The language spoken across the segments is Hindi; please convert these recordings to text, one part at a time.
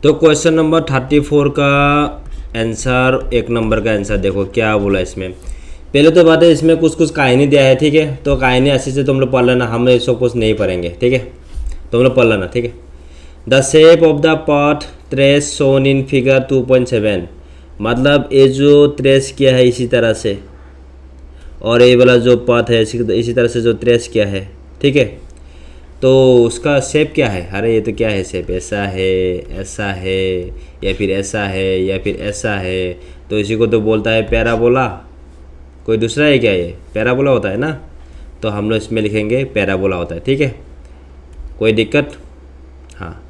तो क्वेश्चन नंबर 34 का आंसर, एक नंबर का आंसर देखो क्या बोला इसमें। पहले तो बात है इसमें कुछ कुछ कहानी दिया है, ठीक है, तो कहानी अच्छे से तुम लोग पढ़ लेना, हम इसको कुछ नहीं पढ़ेंगे, ठीक है, तुम लोग पढ़ लेना, ठीक है। The shape of the pot trace shown in figure 2.7, मतलब ये जो ट्रेस किया है इसी तरह से, और ये वाला जो पथ है इसी तरह से जो ट्रेस किया है, ठीक है, तो उसका शेप क्या है। अरे ये तो क्या है शेप, ऐसा है या फिर ऐसा है या फिर ऐसा है, तो इसी को तो बोलता है पैराबोला। कोई दूसरा है क्या, ये पैराबोला होता है ना, तो हम लोग इसमें लिखेंगे पैराबोला होता है, ठीक है, कोई दिक्कत। हाँ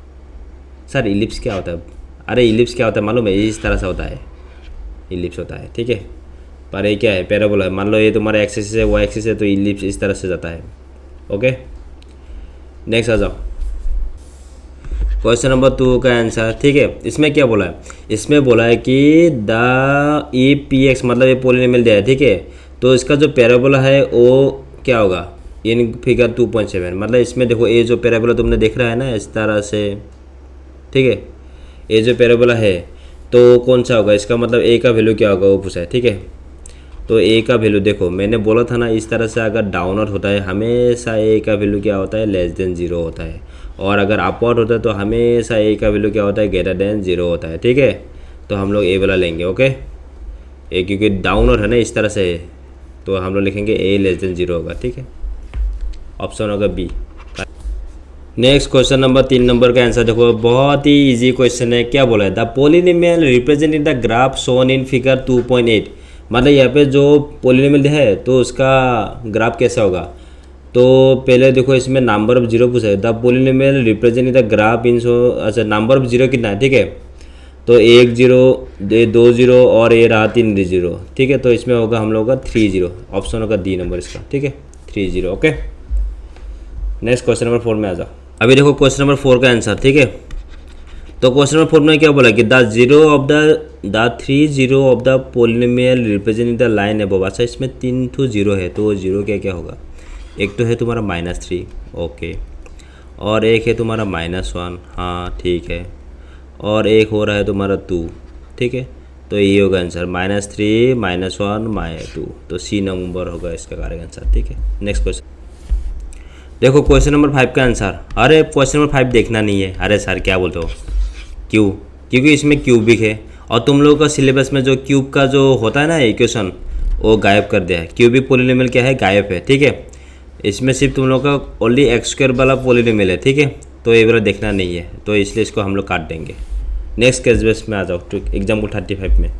सर इलिप्स क्या होता है, अरे इलिप्स क्या होता है मालूम है, इस तरह से होता है, इलिप्स होता है, ठीक है, पर ये क्या है पैराबोला है। मान लो ये तुम्हारा एक्सिस है, वो एक्सिस है, तो इलिप्स इस तरह से जाता है। ओके नेक्स्ट आ जाओ, क्वेश्चन नंबर 2 का आंसर, ठीक है। इसमें क्या बोला है, इसमें बोला है कि द ई पी एक्स, मतलब ये पोलिनोमियल दिया है, ठीक है, तो इसका जो पैराबोला है वो क्या होगा इन फिगर 2.7, मतलब इसमें देखो ये जो पैराबोला तुमने देख रहा है ना इस तरह से, ठीक है, ये जो पैराबोला है तो कौन सा होगा, इसका मतलब ए का वैल्यू क्या होगा वो पूछा है, ठीक है। तो ए का वैल्यू देखो मैंने बोला था ना, इस तरह से अगर डाउनवर्ड होता है हमेशा ए का वैल्यू क्या होता है, लेस देन 0 होता है, और अगर अपवर्ड होता है तो हमेशा ए का वैल्यू क्या होता है, ग्रेटर देन 0 होता है, ठीक है। तो हम लोग ए वाला लेंगे, ओके, ए क्योंकि डाउनवर्ड है ना इस तरह से, तो हम लोग लिखेंगे ए लेस देन 0 होगा, ठीक है, ऑप्शन होगा B. Next question number 3 number का आंसर देखो, बहुत ही इजी क्वेश्चन है। क्या बोला है, the polynomial represent the graph shown in figure 2.8, मतलब यहाँ पे जो पोलिनोमियल है तो उसका ग्राफ कैसा होगा। तो पहले देखो इसमें नंबर ऑफ जीरो पूछा है, the polynomial represent the graph in show, अच्छा नंबर ऑफ जीरो कितना है, ठीक है, तो 1 0 2 0 और ये रहा 3 0, ठीक है, तो इसमें होगा हम लोग का 3 0, ऑप्शन होगा डी नंबर इसका, ठीक है 3 0। ओके नेक्स्ट क्वेश्चन नंबर 4 में आ जाओ। अभी देखो क्वेश्चन नंबर 4 का आंसर, ठीक है, तो क्वेश्चन नंबर 4 में क्या बोला कि the 3 0 of the polynomial represent the line above. अच्छा इसमें 3 तो 0 है, तो 0 क्या क्या होगा, एक तो है तुम्हारा -3, ओके, और एक है तुम्हारा -1, हाँ ठीक है, और एक हो रहा है तुम्हारा 2, ठीक है, तो ये होगा आंसर -3 -1 -2, तो सी नंबर होगा इसका करेक्ट आंसर, ठीक है। नेक्स्ट क्वेश्चन देखो क्वेश्चन नंबर 5 का आंसर। अरे क्वेश्चन नंबर 5 देखना नहीं है, अरे सर क्या बोलते हो, क्यों, क्योंकि इसमें क्यूबिक है, और तुम लोगों का सिलेबस में जो क्यूब का जो होता है ना इक्वेशन वो गायब कर दिया है, क्यूबिक पोलिनोमियल क्या है, गायब है, ठीक है, इसमें सिर्फ तुम लोगों का ओनली x² वाला पोलिनोमियल है, ठीक है, तो ये वाला देखना नहीं है, तो इसलिए इसको हम लोग काट देंगे। नेक्स्ट केस बेस में आ जाओ, एग्जाम्पल 35 में।